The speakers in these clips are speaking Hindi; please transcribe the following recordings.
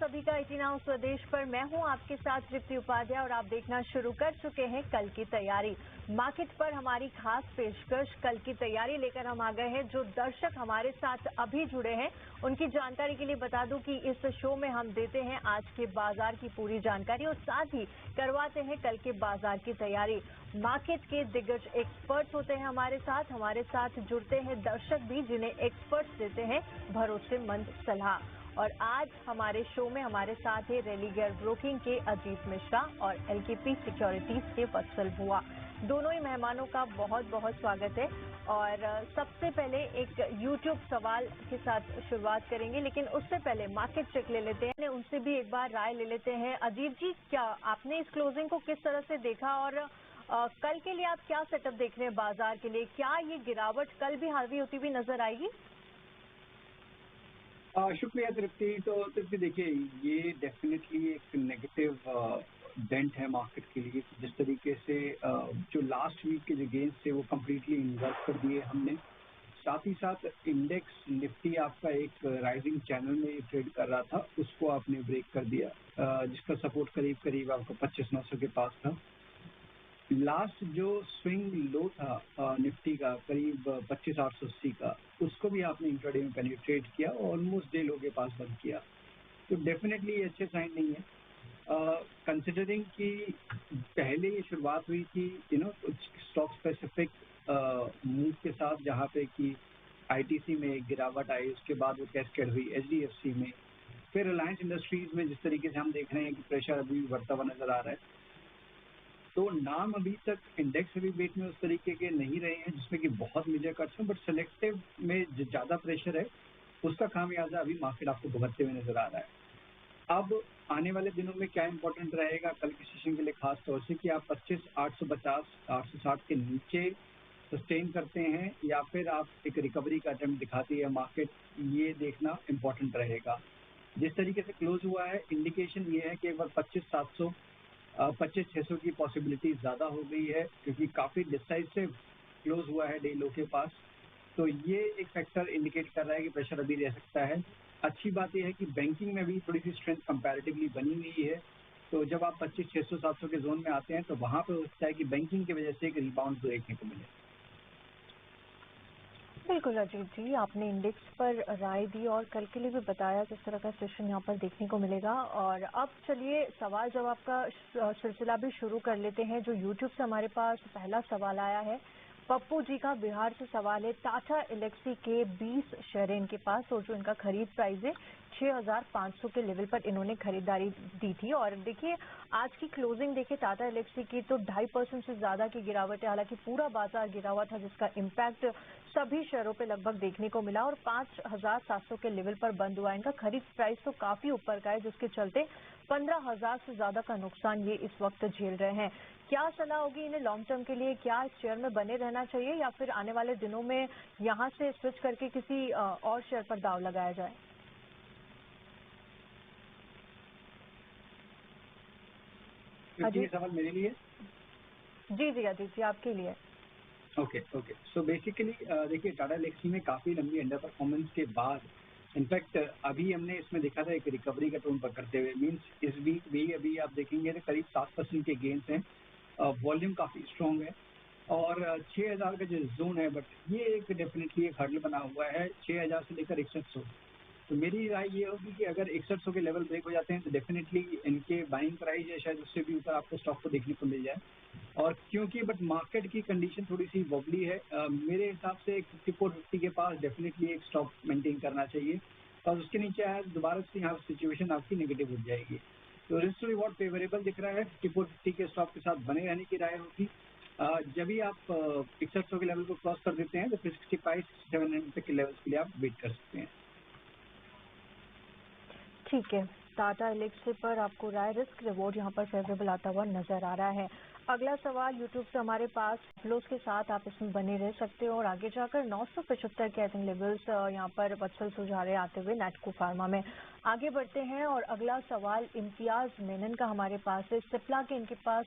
सभी का 18 हाउस स्वदेश पर मैं हूं आपके साथ तृप्ति उपाध्याय और आप देखना शुरू कर चुके हैं कल की तैयारी। मार्केट पर हमारी खास पेशकश कल की तैयारी लेकर हम आ गए हैं। जो दर्शक हमारे साथ अभी जुड़े हैं उनकी जानकारी के लिए बता दूं कि इस शो में हम देते हैं आज के बाजार की पूरी जानकारी और साथ ही करवाते हैं कल के बाजार की तैयारी। मार्केट के दिग्गज एक्सपर्ट्स होते हैं हमारे साथ जुड़ते हैं दर्शक भी जिन्हें एक्सपर्ट्स देते हैं भरोसेमंद सलाह। और आज हमारे शो में हमारे साथ है रेलिगर ब्रोकिंग के अजीत मिश्रा और एलकेपी सिक्योरिटीज के वत्सल बुआ। दोनों ही मेहमानों का बहुत बहुत स्वागत है। और सबसे पहले एक यूट्यूब सवाल के साथ शुरुआत करेंगे, लेकिन उससे पहले मार्केट चेक ले लेते हैं, उनसे भी एक बार राय ले लेते हैं। अजीत जी, क्या आपने इस क्लोजिंग को किस तरह से देखा और कल के लिए आप क्या सेटअप देख रहे हैं बाजार के लिए? क्या ये गिरावट कल भी हावी होती हुई नजर आएगी? शुक्रिया तृप्ति। तो तृप्ति देखिए, ये डेफिनेटली एक नेगेटिव डेंट है मार्केट के लिए। जिस तरीके से जो लास्ट वीक के जो गेन्स थे वो कम्प्लीटली इन्वर्स कर दिए हमने। साथ ही साथ इंडेक्स निफ्टी आपका एक राइजिंग चैनल में ट्रेड कर रहा था, उसको आपने ब्रेक कर दिया, जिसका सपोर्ट करीब करीब आपका 25,900 के पास था। लास्ट जो स्विंग लो था निफ्टी का करीब 25,880 का, उसको भी आपने इंट्राडे में पेनिट्रेट किया और ऑलमोस्ट डे लो के पास बंद किया। तो डेफिनेटली ये अच्छे साइन नहीं है, कंसिडरिंग कि पहले ये शुरुआत हुई थी कुछ स्टॉक स्पेसिफिक मूव के साथ, जहाँ पे कि आईटीसी में एक गिरावट आई, उसके बाद वो कैस्केड हुई एचडीएफसी में, फिर रिलायंस इंडस्ट्रीज में जिस तरीके से हम देख रहे हैं कि प्रेशर अभी बढ़ता हुआ नजर आ रहा है। तो नाम अभी तक इंडेक्स वेट में उस तरीके के नहीं रहे हैं जिसमें कि बहुत मेजर कट्स हैं, बट सेलेक्टिव में जो ज्यादा प्रेशर है उसका खामियाजा अभी मार्केट आपको भुगतते हुए नजर आ रहा है। अब आने वाले दिनों में क्या इंपॉर्टेंट रहेगा कल के सेशन के लिए, खास तौर से कि आप 25,850 860 के नीचे सस्टेन करते हैं या फिर आप एक रिकवरी का अटेम्प्ट दिखाती है मार्केट, ये देखना इंपॉर्टेंट रहेगा। जिस तरीके से क्लोज हुआ है, इंडिकेशन ये है कि एक बार 25,700 25,600 की पॉसिबिलिटी ज्यादा हो गई है, क्योंकि काफी डिसाइसिव क्लोज हुआ है डे लो के पास। तो ये एक फैक्टर इंडिकेट कर रहा है कि प्रेशर अभी रह सकता है। अच्छी बात यह है कि बैंकिंग में भी थोड़ी सी स्ट्रेंथ कंपैरेटिवली बनी हुई है। तो जब आप 25,600 700 के जोन में आते हैं तो वहां पर हो सकता है कि बैंकिंग की वजह से एक रिबाउंड देखने को मिले। बिल्कुल अजीत जी, आपने इंडेक्स पर राय दी और कल के लिए भी बताया किस तरह का सेशन यहाँ पर देखने को मिलेगा। और अब चलिए सवाल जवाब का सिलसिला भी शुरू कर लेते हैं। जो यूट्यूब से हमारे पास पहला सवाल आया है, पप्पू जी का बिहार से सवाल है। टाटा एलेक्सी के 20 शेयर इनके पास और जो इनका खरीद प्राइस है 6,500 के लेवल पर इन्होंने खरीदारी दी थी। और देखिए आज की क्लोजिंग देखिए टाटा एलेक्सी की तो 2.5% से ज्यादा की गिरावट है। हालांकि पूरा बाजार गिरा हुआ था जिसका इम्पैक्ट सभी शेयरों पे लगभग देखने को मिला और 5,700 के लेवल पर बंद हुआ। इनका खरीद प्राइस तो काफी ऊपर का है, जिसके चलते 15,000 से ज्यादा का नुकसान ये इस वक्त झेल रहे हैं। क्या सलाह होगी इन्हें लॉन्ग टर्म के लिए? क्या इस शेयर में बने रहना चाहिए या फिर आने वाले दिनों में यहाँ से स्विच करके किसी और शेयर पर दाव लगाया जाए? अजीत, सवाल मेरे लिए? जी जी अजीत जी, आपके लिए। ओके। सो बेसिकली देखिए, टाटा एलेक्सी में काफी लंबी अंडर परफॉर्मेंस के बाद इनफैक्ट अभी हमने इसमें देखा था एक रिकवरी का टोन पकड़ते हुए। मींस इस वीक भी अभी आप देखेंगे तो करीब 7% के गेन्स हैं, वॉल्यूम काफी स्ट्रांग है और 6,000 का जो जोन है, बट ये एक डेफिनेटली एक हर्डल बना हुआ है 6,000 से लेकर 6100। तो मेरी राय ये होगी कि अगर 6100 के लेवल ब्रेक हो जाते हैं तो डेफिनेटली इनके बाइंग प्राइस है शायद उससे भी ऊपर आपको स्टॉक को देखने को मिल जाए। और क्योंकि बट मार्केट की कंडीशन थोड़ी सी वॉबली है, मेरे हिसाब से 5450 के पास डेफिनेटली एक स्टॉक मेंटेन करना चाहिए और उसके नीचे आया दोबारा से यहाँ सिचुएशन आपकी नेगेटिव हो जाएगी। तो रिस्क टू रिवॉर्ड फेवरेबल दिख रहा है, 5450 के स्टॉक के साथ बने रहने की राय होगी। जब भी आप 6100 के लेवल को क्रॉस कर देते हैं तो फिर 65-700 के लेवल के लिए आप वेट कर सकते हैं। ठीक है, टाटा एलेक्सी पर आपको राय, रिस्क रिवॉर्ड यहाँ पर फेवरेबल आता हुआ नजर आ रहा है। अगला सवाल यूट्यूब से हमारे पास, फ्लोस के साथ आप इसमें बने रह सकते हो और आगे जाकर 975 के आई थिंक लेवल्स यहाँ पर वत्सल सुझारे आते हुए नेटको फार्मा में। आगे बढ़ते हैं और अगला सवाल इम्तियाज मेनन का हमारे पास है। सिप्ला के इनके पास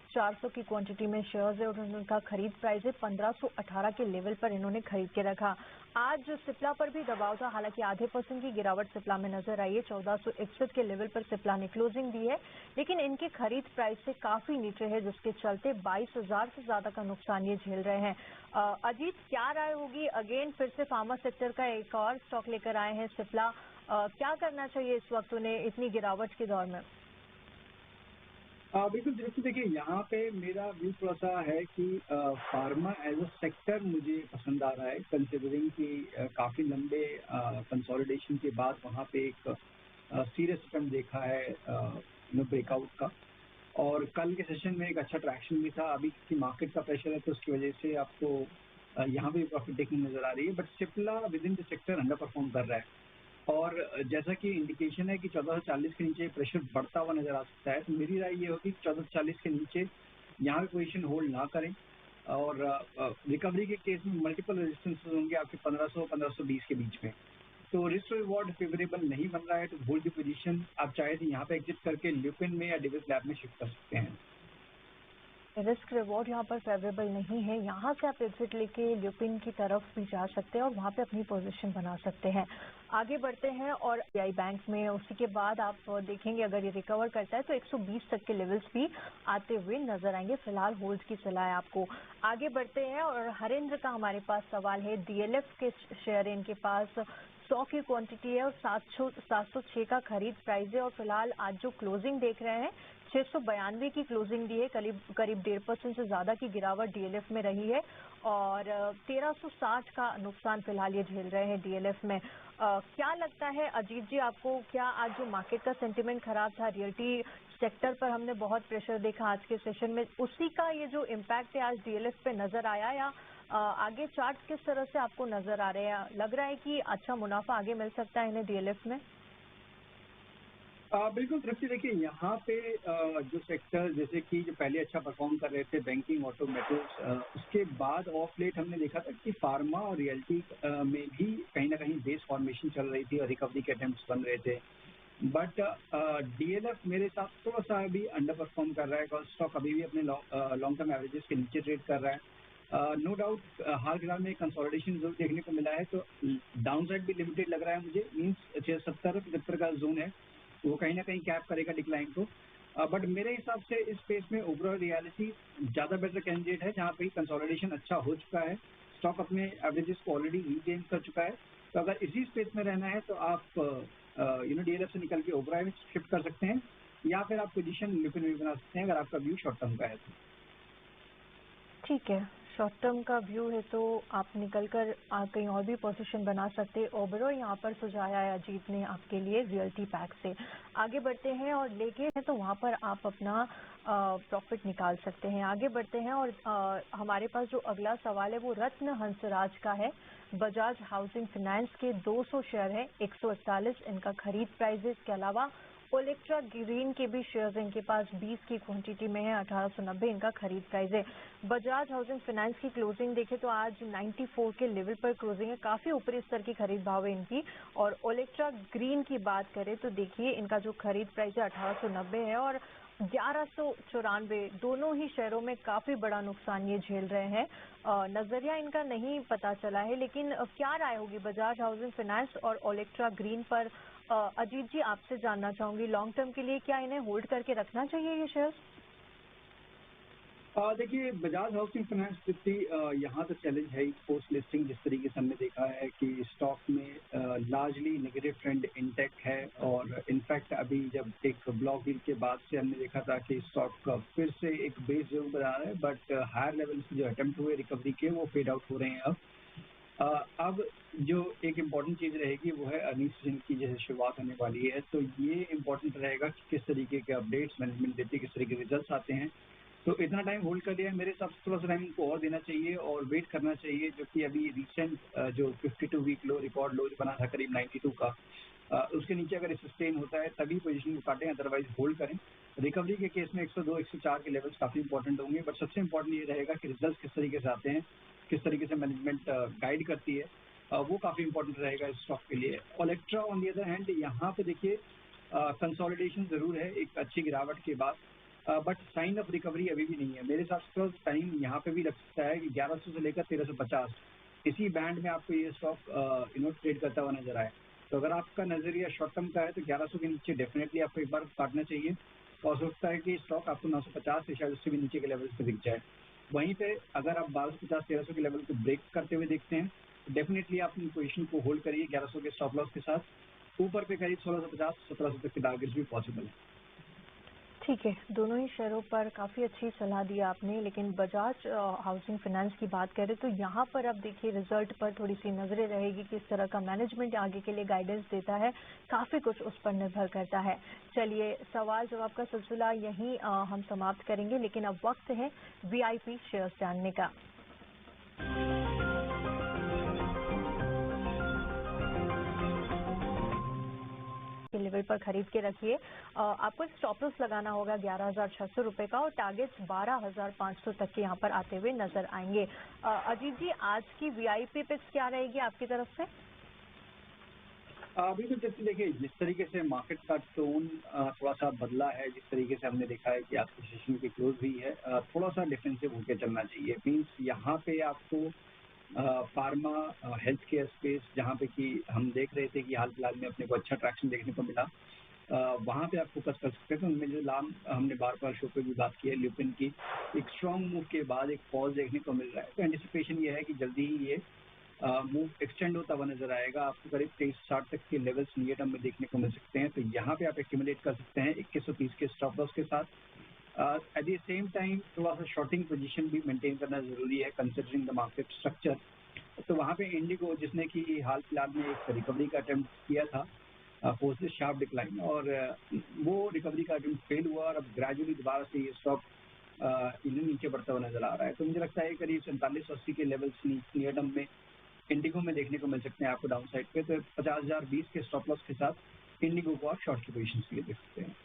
400 की क्वांटिटी में शेयर्स है और उनका खरीद प्राइस है 1518 के लेवल पर इन्होंने खरीद के रखा। आज सिप्ला पर भी दबाव था, हालांकि आधे % की गिरावट सिप्ला में नजर आई है। 1461 के लेवल पर सिप्ला ने क्लोजिंग दी है, लेकिन इनके खरीद प्राइस से काफी नीचे है, जिसके चलते 22,000 से ज्यादा का नुकसान ये झेल रहे हैं। अजीत, क्या राय होगी? अगेन फिर से फार्मा सेक्टर का एक और स्टॉक लेकर आए हैं सिप्ला। क्या करना चाहिए इस वक्त उन्हें इतनी गिरावट के दौर में? बिल्कुल दृष्टि, देखिए यहाँ पे मेरा व्यू थोड़ा सा है कि फार्मा एज अ सेक्टर मुझे पसंद आ रहा है, कंसिडरिंग कि काफ़ी लंबे कंसोलिडेशन के बाद वहाँ पे एक सीरियस अटेम्प्ट देखा है ब्रेकआउट का। और कल के सेशन में एक अच्छा ट्रैक्शन भी था। अभी की मार्केट का प्रेशर है तो उसकी वजह से आपको यहाँ भी प्रॉफिट टेकिंग नजर आ रही है, but Cipla with in the sector under perform कर रहा है। और जैसा कि इंडिकेशन है कि 1440 के नीचे प्रेशर बढ़ता हुआ नजर आ सकता है, तो मेरी राय ये होगी कि 1440 के नीचे यहाँ पे पोजीशन होल्ड ना करें। और रिकवरी के केस में मल्टीपल रेजिस्टेंसेस होंगे आपके 1500-1520 के बीच में। तो रिस्क रिवॉर्ड फेवरेबल नहीं बन रहा है तो होल्ड की पोजीशन आप चाहे तो यहाँ पे एग्जिट करके ल्यूपिन में या डिविस लैब में शिफ्ट कर सकते हैं। रिस्क रिवॉर्ड यहाँ पर फेवरेबल नहीं है, यहाँ से आप एग्जिट लेके ल्यूपिन की तरफ भी जा सकते हैं और वहाँ पे अपनी पोजीशन बना सकते हैं। आगे बढ़ते हैं और आई बैंक में उसी के बाद आप देखेंगे अगर ये रिकवर करता है तो 120 तक के लेवल्स भी आते हुए नजर आएंगे। फिलहाल होल्ड की सलाह है आपको। आगे बढ़ते हैं और हरेंद्र का हमारे पास सवाल है। डीएलएफ के शेयर इनके पास 100 की क्वांटिटी है और 706 का खरीद प्राइस है और फिलहाल आज जो क्लोजिंग देख रहे हैं 692 की क्लोजिंग दी है। करीब 1.5% से ज्यादा की गिरावट डीएलएफ में रही है और 1360 का नुकसान फिलहाल ये झेल रहे हैं डीएलएफ में। क्या लगता है अजीत जी आपको, क्या आज जो मार्केट का सेंटिमेंट खराब था, रियल्टी सेक्टर पर हमने बहुत प्रेशर देखा आज के सेशन में, उसी का ये जो इम्पैक्ट है आज डीएलएफ पे नजर आया या आगे चार्ट किस तरह से आपको नजर आ रहे हैं? लग रहा है कि अच्छा मुनाफा आगे मिल सकता है इन्हें डीएलएफ में? बिल्कुल तृप्ति, देखिए यहाँ पे जो सेक्टर जैसे कि जो पहले अच्छा परफॉर्म कर रहे थे बैंकिंग, ऑटो, मेटल्स, उसके बाद ऑफ लेट हमने देखा था कि फार्मा और रियल्टी में भी कहीं ना कहीं बेस फॉर्मेशन चल रही थी और रिकवरी के अटेम्प्ट्स बन रहे थे। बट डीएलएफ मेरे साथ थोड़ा सा अभी अंडर परफॉर्म कर रहा है, बिकॉज स्टॉक अभी भी अपने लॉन्ग टर्म एवरेजेस के नीचे ट्रेड कर रहा है। नो डाउट हाल फिलहाल में कंसोलिडेशन जोन देखने को मिला है, तो डाउन साइड भी लिमिटेड लग रहा है मुझे। मीन्स 70-75 का जोन है, वो कहीं ना कहीं कैप करेगा डिक्लाइन को। बट मेरे हिसाब से इस स्पेस में ओवरऑल रियलिटी ज़्यादा बेटर कैंडिडेट है, जहाँ पे कंसोलिडेशन अच्छा हो चुका है, स्टॉक अपने एवरेजेस को ऑलरेडी रीगेन कर चुका है। तो अगर इसी स्पेस में रहना है तो आप डीएलएफ से निकल के ओवरऑल में शिफ्ट कर सकते हैं या फिर आप पोजीशन ल्यूपिन में बना सकते हैं अगर आपका व्यू शॉर्ट टर्म का है तो। ठीक है, शॉर्ट टर्म का व्यू है तो आप निकलकर कहीं और भी पोजीशन बना सकते हैं। ओवरऑल यहाँ पर सुझाया है अजीत ने आपके लिए रियल्टी पैक से। आगे बढ़ते हैं और लेके हैं तो वहाँ पर आप अपना प्रॉफिट निकाल सकते हैं। आगे बढ़ते हैं और हमारे पास जो अगला सवाल है वो रत्न हंसराज का है। बजाज हाउसिंग फाइनेंस के 200 शेयर है, 141 इनका खरीद प्राइस है। इसके अलावा ओलेक्ट्रा ग्रीन के भी शेयर्स इनके पास 20 की क्वांटिटी में है, 1890 इनका खरीद प्राइस है। बजाज हाउसिंग फाइनेंस की क्लोजिंग देखें तो आज 94 के लेवल पर क्लोजिंग है, काफी ऊपरी स्तर की खरीद भाव है इनकी। और ओलेक्ट्रा ग्रीन की बात करें तो देखिए इनका जो खरीद प्राइस है 1890 है और 1194, दोनों ही शेयरों में काफी बड़ा नुकसान ये झेल रहे हैं। नजरिया इनका नहीं पता चला है, लेकिन क्या राय होगी बजाज हाउसिंग फाइनेंस और ओलेक्ट्रा ग्रीन पर? अजीत जी आपसे जानना चाहूंगी, लॉन्ग टर्म के लिए क्या इन्हें होल्ड करके रखना चाहिए ये शेयर्स? देखिए बजाज हाउसिंग फाइनेंस जितनी यहाँ तो चैलेंज है ही पोस्ट लिस्टिंग। जिस तरीके से हमने देखा है कि स्टॉक में लार्जली नेगेटिव ट्रेंड इंटैक्ट है और इनफैक्ट अभी जब एक ब्लॉक डील के बाद से हमने देखा था कि स्टॉक फिर से एक बेस जरूर बना रहा है, बट हायर लेवल से जो अटेम्प्ट हुए रिकवरी के वो फेड आउट हो रहे हैं। अब जो एक इम्पॉर्टेंट चीज़ रहेगी वो है अर्निंग सीजन की जैसे शुरुआत होने वाली है, तो ये इम्पॉर्टेंट रहेगा कि किस तरीके के अपडेट्स मैनेजमेंट देती है, किस तरीके के रिजल्ट्स आते हैं। तो इतना टाइम होल्ड कर लिया है, मेरे हिसाब से थोड़ा सा टाइम इनको और देना चाहिए और वेट करना चाहिए, जो कि अभी रिसेंट जो 52 वीक लो रिकॉर्ड लो बना था करीब 92 का, उसके नीचे अगर सस्टेन होता है तभी पोजीशन को काटें, अदरवाइज होल्ड करें। रिकवरी के केस में 102-104 के लेवल्स काफ़ी इंपॉर्टेंट होंगे, बट सबसे इंपॉर्टेंट ये रहेगा कि रिजल्ट किस तरीके से आते हैं, किस तरीके से मैनेजमेंट गाइड करती है, वो काफ़ी इंपॉर्टेंट रहेगा इस स्टॉक के लिए। Olectra on the other hand यहाँ पे देखिए कंसोलिडेशन ज़रूर है एक अच्छी गिरावट के बाद, बट साइन ऑफ रिकवरी अभी भी नहीं है मेरे हिसाब से। तो टाइम यहाँ पे भी लग सकता है कि 1100 से लेकर 1350 इसी बैंड में आपको ये स्टॉक ट्रेड करता हुआ नजर आए। तो अगर आपका नजरिया शॉर्ट टर्म का है तो 1100 के नीचे डेफिनेटली आपको एक बार काटना चाहिए। और हो सकता है कि स्टॉक आपको 950 से शायद उससे भी नीचे के लेवल पे दिख जाए। वहीं पे अगर आप 1250-1300 के लेवल को ब्रेक करते हुए देखते हैं तो डेफिनेटली आप अपनी पोजीशन को होल्ड करिए 1100 के स्टॉप लॉस के साथ। ऊपर पे करीब 1650-1700 तक के टारगेट्स भी पॉसिबल है। ठीक है, दोनों ही शेयरों पर काफ़ी अच्छी सलाह दी आपने, लेकिन बजाज हाउसिंग फाइनेंस की बात करें तो यहाँ पर अब देखिए रिजल्ट पर थोड़ी सी नजरें रहेगी कि इस तरह का मैनेजमेंट आगे के लिए गाइडेंस देता है, काफ़ी कुछ उस पर निर्भर करता है। चलिए, सवाल जवाब का सिलसिला यहीं हम समाप्त करेंगे, लेकिन अब वक्त है वीआईपी शेयर्स जानने का। के लेवल पर खरीद के रखिए। आपको स्टॉप लॉस लगाना होगा 11,600 रुपए का और टारगेट्स 12,500 तक के यहाँ पर आते हुए नजर आएंगे। अजीत जी, आज की वीआईपी पिक्स क्या रहेगी आपकी तरफ से? अभी तो जैसे देखिए जिस तरीके से मार्केट का टोन थोड़ा सा बदला है, जिस तरीके से हमने देखा है कि आज की सेशन की क्लोज हुई है, थोड़ा सा डिफेंसिव होकर चलना चाहिए। मीन्स यहाँ पे आपको फार्मा हेल्थ केयर स्पेस जहाँ पे कि हम देख रहे थे कि हाल फिलहाल में अपने को अच्छा ट्रैक्शन देखने को मिला, वहाँ पे आप फोकस कर सकते हैं। तो उनमें जो नाम हमने बार बार शो पे भी बात की है, ल्यूपिन की एक स्ट्रॉन्ग मूव के बाद एक पॉज देखने को मिल रहा है। तो एंटिसिपेशन ये है कि जल्दी ही ये मूव एक्सटेंड होता हुआ नजर आएगा। आपको करीब 2360 तक के लेवल्स नियर टर्म में देखने को मिल सकते हैं। तो यहाँ पे आप एक्यूमुलेट कर सकते हैं 2130 के स्टॉप लॉस के साथ। एट द सेम टाइम थोड़ा सा शॉर्टिंग पोजीशन भी मेंटेन करना जरूरी है कंसिडरिंग द मार्केट स्ट्रक्चर। तो वहाँ पे इंडिगो जिसने कि हाल फिलहाल में एक रिकवरी का अटेम्प्ट किया था पोस्ट शार्प डिक्लाइन, और वो रिकवरी का अटेम्प्ट फेल हुआ और अब ग्रेजुअली दोबारा से ये स्टॉक नीचे बढ़ता हुआ नजर आ रहा है। तो मुझे लगता है करीब 4780 के लेवल्स नियर टर्म में इंडिगो में देखने को मिल सकते हैं आपको डाउन साइड पे। तो 50,020 के स्टॉप लॉस के साथ इंडिगो को आप शॉर्ट की पोजीशन के लिए देख सकते हैं।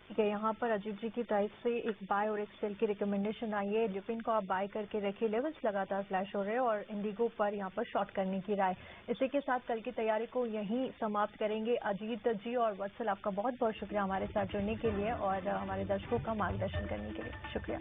ठीक है, यहाँ पर अजीत जी की तरफ से एक बाय और एक सेल की रिकमेंडेशन आई है। ल्यूपिन को आप बाय करके रखिए, लेवल्स लगातार फ्लैश हो रहे हैं, और इंडिगो पर यहाँ पर शॉर्ट करने की राय। इसी के साथ कल की तैयारी को यहीं समाप्त करेंगे। अजीत जी और वत्सल, आपका बहुत बहुत शुक्रिया हमारे साथ जुड़ने के लिए और हमारे दर्शकों का मार्गदर्शन करने के लिए। शुक्रिया।